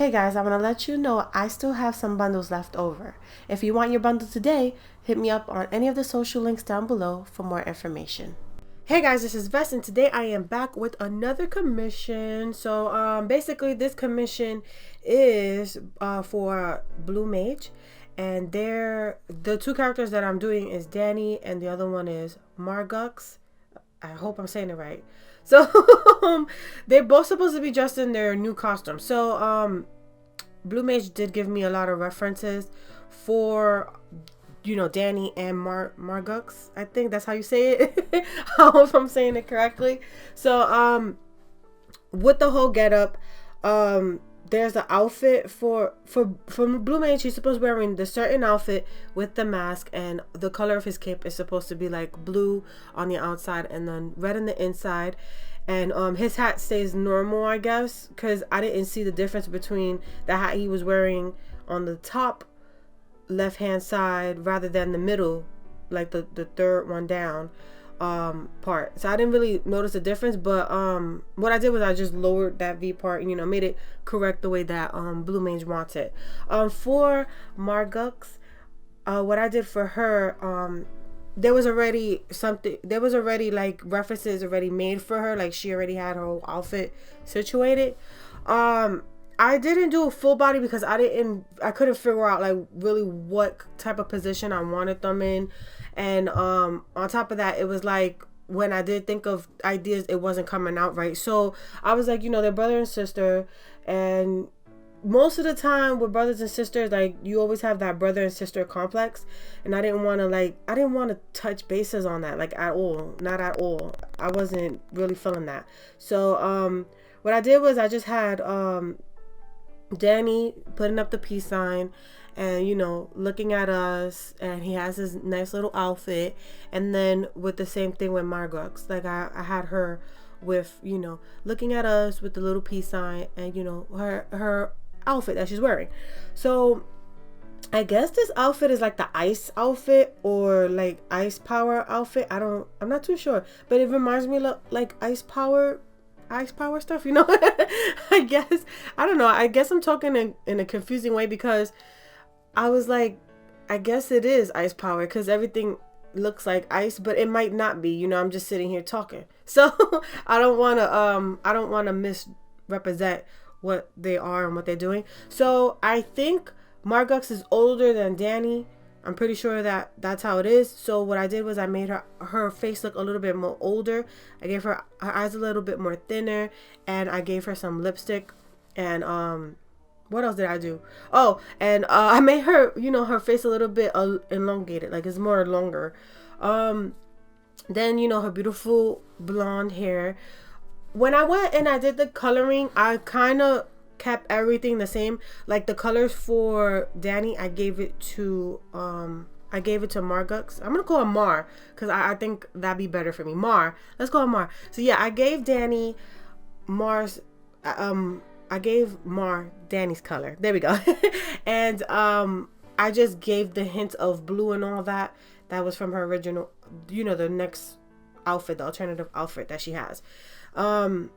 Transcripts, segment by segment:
Hey guys, I want to let you know I still have some bundles left over. If you want your bundle today, hit me up on any of the social links down below for more information. Hey guys, this is Vess, and today I am back with another commission. So basically this commission is for Blue Mage, and the two characters that I'm doing is Danny and the other one is Margaux. I hope I'm saying it right. So they're both supposed to be dressed in their new costume. So Blue Mage did give me a lot of references for Danny and Margaux. I think that's how you say it. I hope I'm saying it correctly. So with the whole getup, there's an outfit for Blue Mage. He's supposed to be wearing the certain outfit with the mask, and the color of his cape is supposed to be like blue on the outside and then red on the inside. And his hat stays normal, I guess, because I didn't see the difference between the hat he was wearing on the top left hand side rather than the middle, like the third one down part. So I didn't really notice the difference, but what I did was I just lowered that V part and made it correct the way that Blue Mage wants it. For Margaux, what I did for her, there was already like references already made for her, like she already had her whole outfit situated. I didn't do a full body because I couldn't figure out like really what type of position I wanted them in. And on top of that, it was like when I did think of ideas, it wasn't coming out right. So I was like, they're brother and sister, and most of the time with brothers and sisters, like you always have that brother and sister complex, and I didn't want to touch bases on that like at all, not at all. I wasn't really feeling that. So what I did was I just had Danny putting up the peace sign and looking at us, and he has his nice little outfit. And then with the same thing with Margaux, like I had her with looking at us with the little peace sign, and her outfit that she's wearing. So I guess this outfit is like the ice outfit or like ice power outfit. I'm not too sure, but it reminds me like ice power stuff, I guess. I don't know. I guess I'm talking in a confusing way because I was like, I guess it is ice power because everything looks like ice, but it might not be. I'm just sitting here talking. So I don't want to misrepresent what they are and what they're doing. So I think Margaux is older than Danny. I'm pretty sure that that's how it is. So what I did was I made her face look a little bit more older. I gave her eyes a little bit more thinner, and I gave her some lipstick. And what else did I do? Oh, and I made her her face a little bit elongated, like it's more longer. Then her beautiful blonde hair. When I went and I did the coloring, I kind of kept everything the same. Like the colors for Danny, I gave it to Margaux. I'm gonna call her Mar because I think that'd be better for me. Mar. Let's call her Mar. So yeah, I gave Danny Mar's I gave Mar Danny's color. There we go. And I just gave the hint of blue and all that. That was from her original, the next outfit, the alternative outfit that she has. I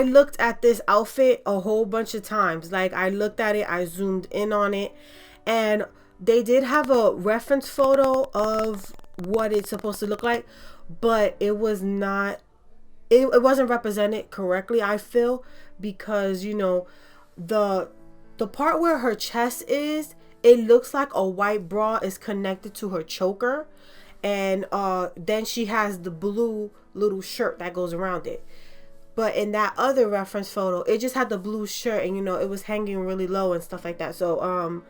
looked at this outfit a whole bunch of times. Like I looked at it, I zoomed in on it, and they did have a reference photo of what it's supposed to look like, but it was not, it wasn't represented correctly, I feel, because the part where her chest is, it looks like a white bra is connected to her choker, and then she has the blue little shirt that goes around it. But in that other reference photo, it just had the blue shirt, and it was hanging really low and stuff like that. So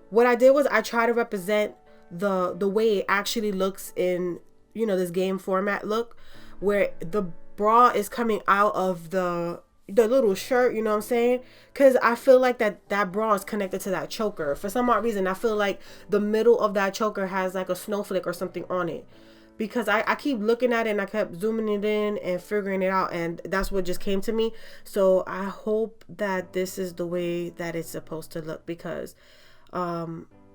what I did was I tried to represent the way it actually looks in this game format look, where the bra is coming out of the little shirt, you know what I'm saying? Because I feel like that bra is connected to that choker. For some odd reason, I feel like the middle of that choker has like a snowflake or something on it. Because I keep looking at it and I kept zooming it in and figuring it out, and that's what just came to me. So I hope that this is the way that it's supposed to look, because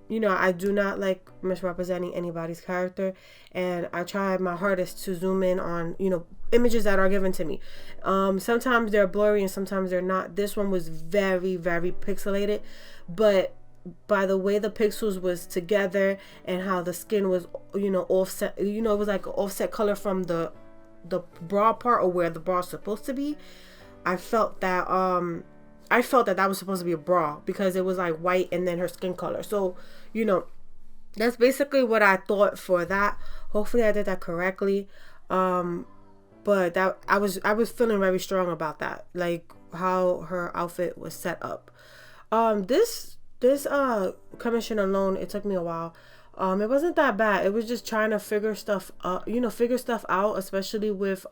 you know, I do not like misrepresenting anybody's character, and I try my hardest to zoom in on, you know, images that are given to me. Sometimes they're blurry and sometimes they're not. This one was very, very pixelated, but by the way the pixels was together and how the skin was, you know, offset, you know, it was like an offset color from the bra part, or where the bra is supposed to be. I felt that that was supposed to be a bra because it was like white and then her skin color. So, you know, that's basically what I thought for that. Hopefully I did that correctly. But that I was feeling very strong about that, like how her outfit was set up. This commission alone, it took me a while. It wasn't that bad. It was just trying to figure stuff out, especially with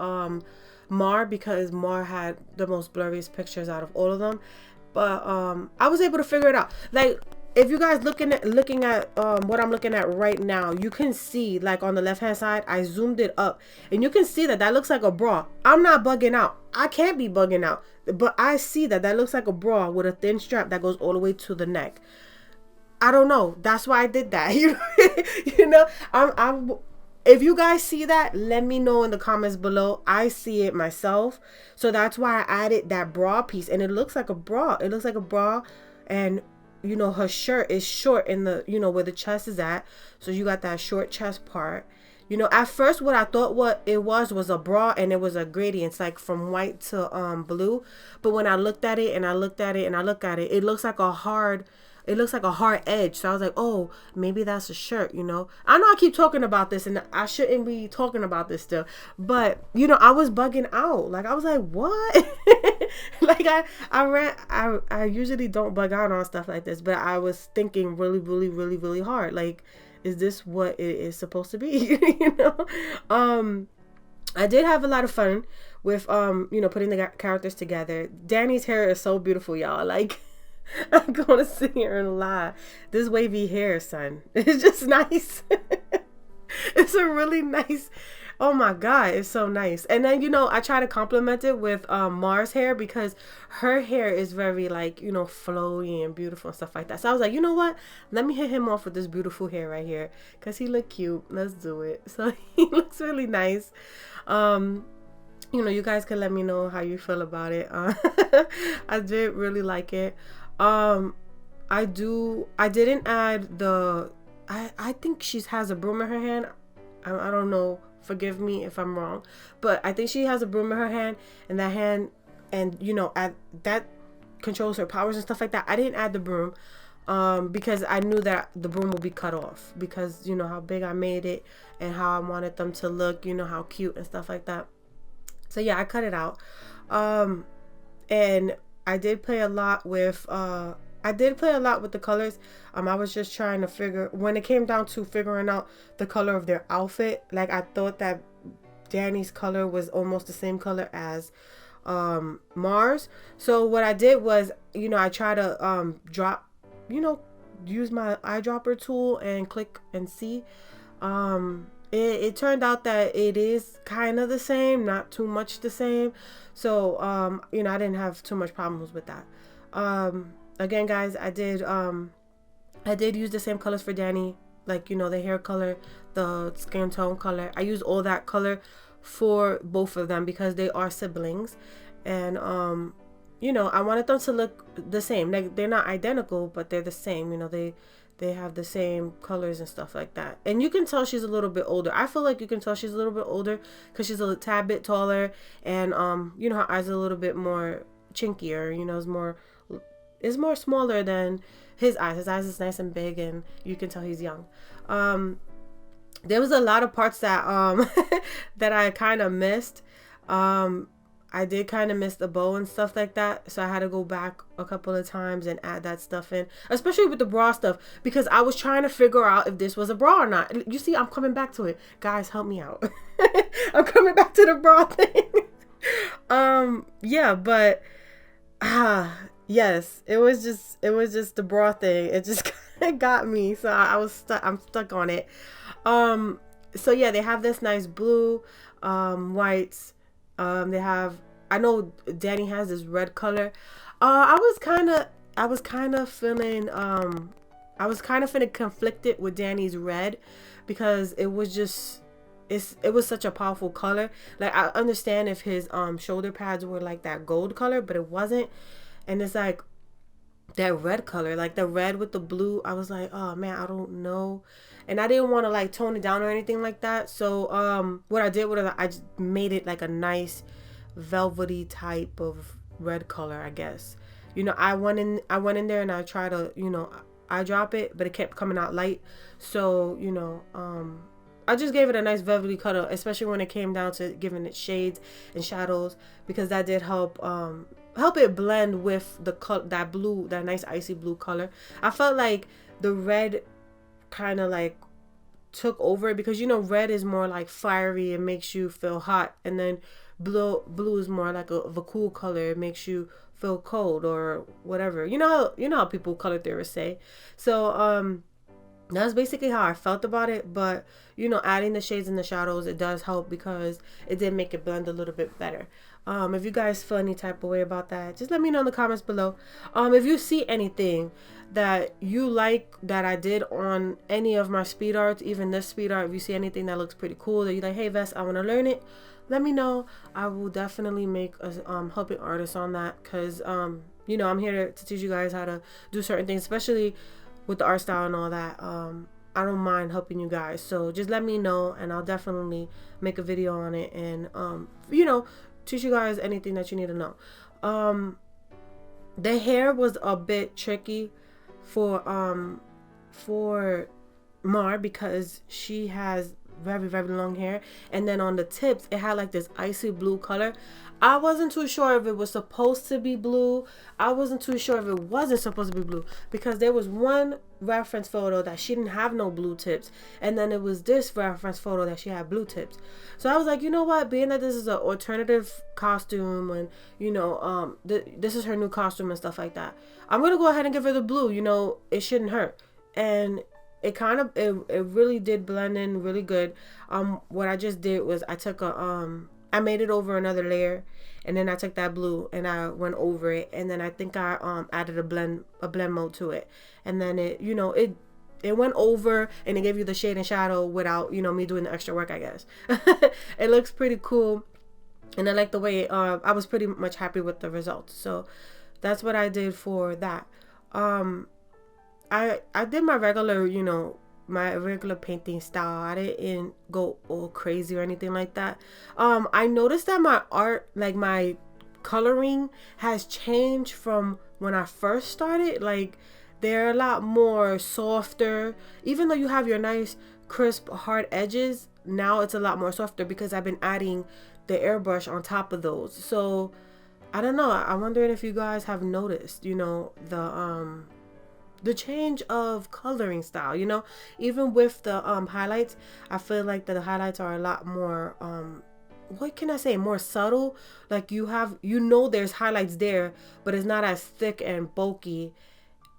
Mar, because Mar had the most blurriest pictures out of all of them. But I was able to figure it out. Like, if you guys looking at what I'm looking at right now, you can see, like, on the left hand side, I zoomed it up and you can see that looks like a bra. I'm not bugging out. I can't be bugging out, but I see that looks like a bra with a thin strap that goes all the way to the neck. I don't know. That's why I did that. You know, I'm if you guys see that, let me know in the comments below. I see it myself. So that's why I added that bra piece, and it looks like a bra. It looks like a bra, and you know, her shirt is short in the, you know, where the chest is at. So you got that short chest part. You know, at first what I thought what it was a bra, and it was a gradient, like from white to blue. But when I looked at it and I looked at it and I look at it, it looks like a hard edge. So I was like, oh, maybe that's a shirt, you know. I know I keep talking about this and I shouldn't be talking about this still, but you know, I was bugging out. Like, I was like, what? Like, I usually don't bug out on stuff like this, but I was thinking really, really, really, really hard. Like, is this what it is supposed to be? You know? I did have a lot of fun with, you know, putting the characters together. Danny's hair is so beautiful, y'all. Like, I'm gonna sit here and lie. This wavy hair, son, it's just nice. It's a really nice, oh my god, it's so nice. And then, you know, I try to compliment it with Mars hair, because her hair is very, like, you know, flowy and beautiful and stuff like that. So I was like, you know what, let me hit him off with this beautiful hair right here, because he look cute. Let's do it. So he looks really nice. You know, you guys can let me know how you feel about it. I did really like it. I didn't add the, I think she has a broom in her hand. I don't know, forgive me if I'm wrong, but I think she has a broom in her hand, and that hand, and you know, that controls her powers and stuff like that. I didn't add the broom because I knew that the broom would be cut off, because you know how big I made it and how I wanted them to look, you know, how cute and stuff like that. So yeah, I cut it out. And I did play a lot with the colors. I was just trying to figure, when it came down to figuring out the color of their outfit, like, I thought that Danny's color was almost the same color as Mars. So what I did was, you know, I try to drop, you know, use my eyedropper tool and click and see. It turned out that it is kind of the same, not too much the same. So, you know, I didn't have too much problems with that. Again, guys, I did use the same colors for Danny, like, you know, the hair color, the skin tone color. I used all that color for both of them because they are siblings. And, you know, I wanted them to look the same. Like, they're not identical, but they're the same. You know, they have the same colors and stuff like that. And you can tell she's a little bit older. I feel like you can tell she's a little bit older because she's a tad bit taller, and you know, her eyes are a little bit more chinkier. You know, it's more smaller than his eyes. His eyes is nice and big, and you can tell he's young. There was a lot of parts that that I kind of missed. I did kind of miss the bow and stuff like that, so I had to go back a couple of times and add that stuff in, especially with the bra stuff, because I was trying to figure out if this was a bra or not. You see, I'm coming back to it. Guys, help me out. I'm coming back to the bra thing. Yeah, but yes, it was just the bra thing. It just got me, so I'm stuck on it. So yeah, they have this nice blue, whites. They have, I know Danny has this red color. I was kind of feeling I was kind of finna conflicted with Danny's red because it was just it was such a powerful color. Like I understand if his shoulder pads were like that gold color, but it wasn't. And it's like that red color, like the red with the blue. I was like, oh man, I don't know. And I didn't want to like tone it down or anything like that. So what I did was I just made it like a nice velvety type of red color, I guess. I went in there and I tried to, I drop it, but it kept coming out light. So, I just gave it a nice velvety color, especially when it came down to giving it shades and shadows, because that did help it blend with the that blue, that nice icy blue color. I felt like the red kind of like took over it, because red is more like fiery, it makes you feel hot, and then blue is more like of a cool color, it makes you feel cold or whatever. How people color theorists say. So that's basically how I felt about it. But adding the shades and the shadows, it does help because it did make it blend a little bit better. If you guys feel any type of way about that, just let me know in the comments below. If you see anything that you like that I did on any of my speed arts, even this speed art, if you see anything that looks pretty cool that you're like, hey Vess, I want to learn it, let me know. I will definitely make a helping artist on that, because I'm here to teach you guys how to do certain things, especially with the art style and all that. I don't mind helping you guys, so just let me know and I'll definitely make a video on it and teach you guys anything that you need to know. The hair was a bit tricky for Mar, because she has very, very long hair, and then on the tips it had like this icy blue color. I wasn't too sure if it was supposed to be blue. I wasn't too sure if it wasn't supposed to be blue, because there was one reference photo that she didn't have no blue tips, and then it was this reference photo that she had blue tips. So I was like, you know what, being that this is an alternative costume, and this is her new costume and stuff like that, I'm gonna go ahead and give her the blue. It shouldn't hurt. And it kind of it really did blend in really good. What I just did was I took I made it over another layer, and then I took that blue and I went over it, and then I think I added a blend mode to it, and then it went over and it gave you the shade and shadow without me doing the extra work, I guess. It looks pretty cool, and I like the way I was pretty much happy with the results. So that's what I did for that. I did my regular, my regular painting style. I didn't go all crazy or anything like that. I noticed that my art, like my coloring, has changed from when I first started. Like, they're a lot more softer. Even though you have your nice crisp hard edges, now it's a lot more softer because I've been adding the airbrush on top of those. So I don't know, I'm wondering if you guys have noticed, the change of coloring style. Even with the highlights, I feel like the highlights are a lot more what can I say, more subtle. Like there's highlights there, but it's not as thick and bulky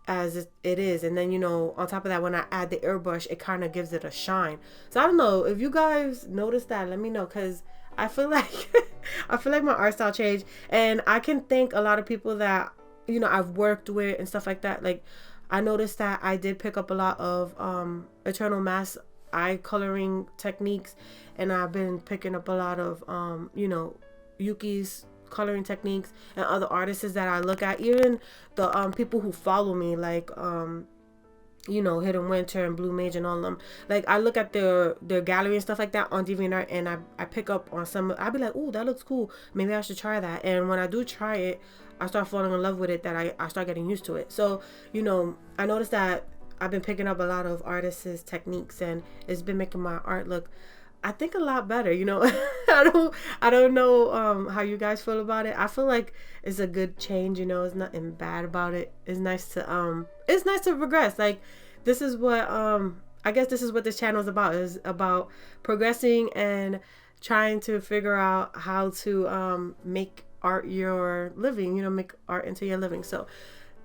as it is. And then on top of that, when I add the airbrush, it kind of gives it a shine. So I don't know if you guys noticed that, let me know, because I feel like my art style changed. And I can thank a lot of people that I've worked with and stuff like that. Like, I noticed that I did pick up a lot of Eternal Mass eye coloring techniques, and I've been picking up a lot of Yuki's coloring techniques and other artists that I look at. Even the people who follow me, like Hidden Winter and Blue Mage and all of them. Like, I look at their gallery and stuff like that on Deviantart, and I pick up on some. I'll be like, oh, that looks cool, maybe I should try that. And when I do try it, I start falling in love with it, that I start getting used to it. So I noticed that I've been picking up a lot of artists' techniques, and it's been making my art look, I think, a lot better. I don't know how you guys feel about it. I feel like it's a good change. It's nothing bad about it. It's nice to progress. Like, this is what I guess this is what this channel is about. Is about progressing and trying to figure out how to make art your living. Make art into your living. So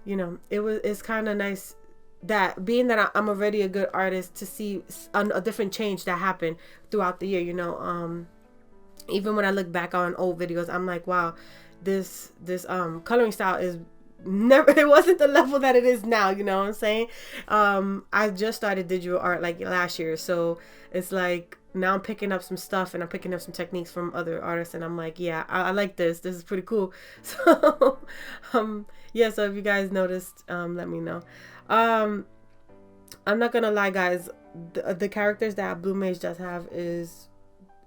it's kind of nice that, being that I'm already a good artist, to see a different change that happened throughout the year. Even when I look back on old videos, I'm like, wow, this coloring style is never, it wasn't the level that it is now, you know what I'm saying? I just started digital art like last year, so it's like now I'm picking up some stuff and I'm picking up some techniques from other artists, and I'm like, yeah, I like this is pretty cool. So yeah, so if you guys noticed, let me know. I'm not gonna lie, guys, the characters that Blue Mage does have is,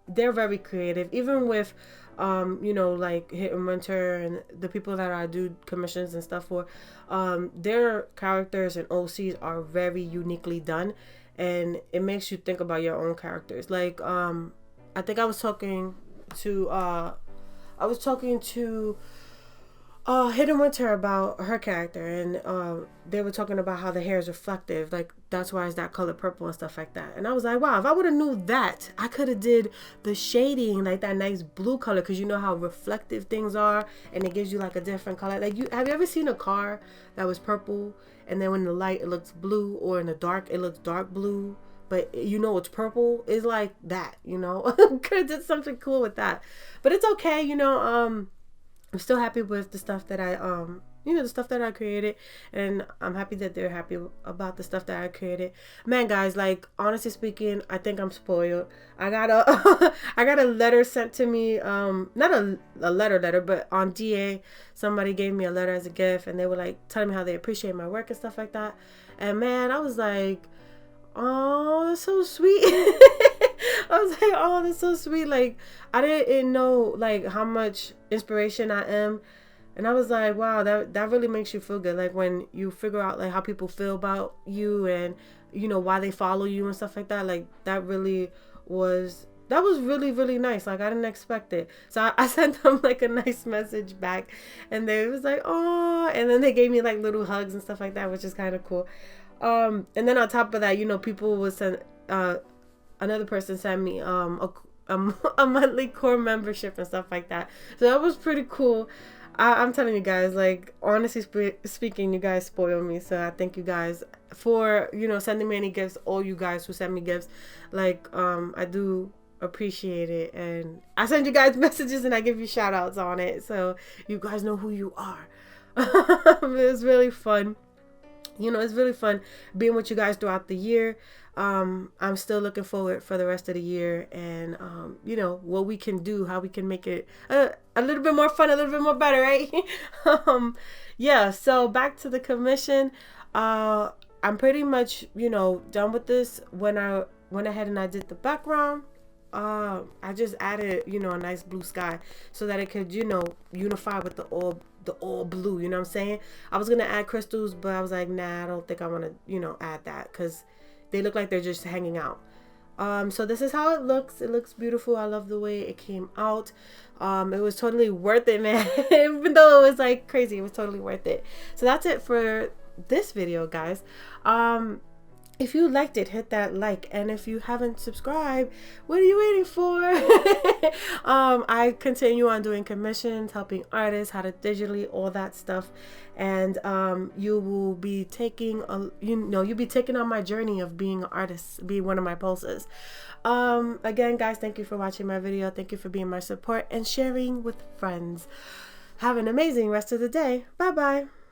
they're very creative, even with you know, like Hit and Winter and the people that I do commissions and stuff for, their characters and OCs are very uniquely done, and it makes you think about your own characters. Like I think I was talking to Hit and Winter about her character, and they were talking about how the hair is reflective, like that's why it's that color purple and stuff like that. And I was like, wow, if I would have knew that, I could have did the shading like that nice blue color, because you know how reflective things are, and it gives you like a different color. Like, have you ever seen a car that was purple, and then when the light it looks blue, or in the dark it looks dark blue, but you know it's purple? It's like that, you know. Could have did something cool with that, but it's okay, you know. I'm still happy with the stuff that I, you know, the stuff that I created, and I'm happy that they're happy about the stuff that I created. Man, guys, like, honestly speaking, I think I'm spoiled. I got a, I got a letter sent to me, not a letter, but on DA, somebody gave me a letter as a gift, and they were like telling me how they appreciate my work and stuff like that. And man, I was like, oh, that's so sweet. I was like, oh, that's so sweet. Like, I didn't know like how much inspiration I am, and I was like, wow, that really makes you feel good. Like when you figure out like how people feel about you, and you know why they follow you and stuff like that. Like that was really, really nice. Like I didn't expect it. So I sent them like a nice message back, and they was like, oh, and then they gave me like little hugs and stuff like that, which is kind of cool. And then on top of that, you know, people would send, another person sent me a monthly core membership and stuff like that. So that was pretty cool. I'm telling you guys, like, honestly speaking, you guys spoil me. So I thank you guys for, you know, sending me any gifts. All you guys who send me gifts, like, I do appreciate it, and I send you guys messages and I give you shout outs on it, so you guys know who you are. It was really fun. You know, it's really fun being with you guys throughout the year. I'm still looking forward for the rest of the year, and you know, what we can do, how we can make it a little bit more fun, a little bit more better, right? Yeah, so back to the commission. I'm pretty much, you know, done with this. When I went ahead and I did the background, I just added, you know, a nice blue sky so that it could, you know, unify with the all blue, you know what I'm saying? I was gonna add crystals, but I was like, nah, I don't think I want to, you know, add that, because they look like they're just hanging out. So this is how it looks. It looks beautiful. I love the way it came out. It was totally worth it, man. Even though it was like crazy, it was totally worth it. So that's it for this video, guys. If you liked it, hit that like, and if you haven't subscribed, what are you waiting for? I continue on doing commissions, helping artists how to digitally, all that stuff, and you will be taking you'll be taking on my journey of being an artist, be one of my pulses. Again, guys, thank you for watching my video. Thank you for being my support and sharing with friends. Have an amazing rest of the day. Bye bye.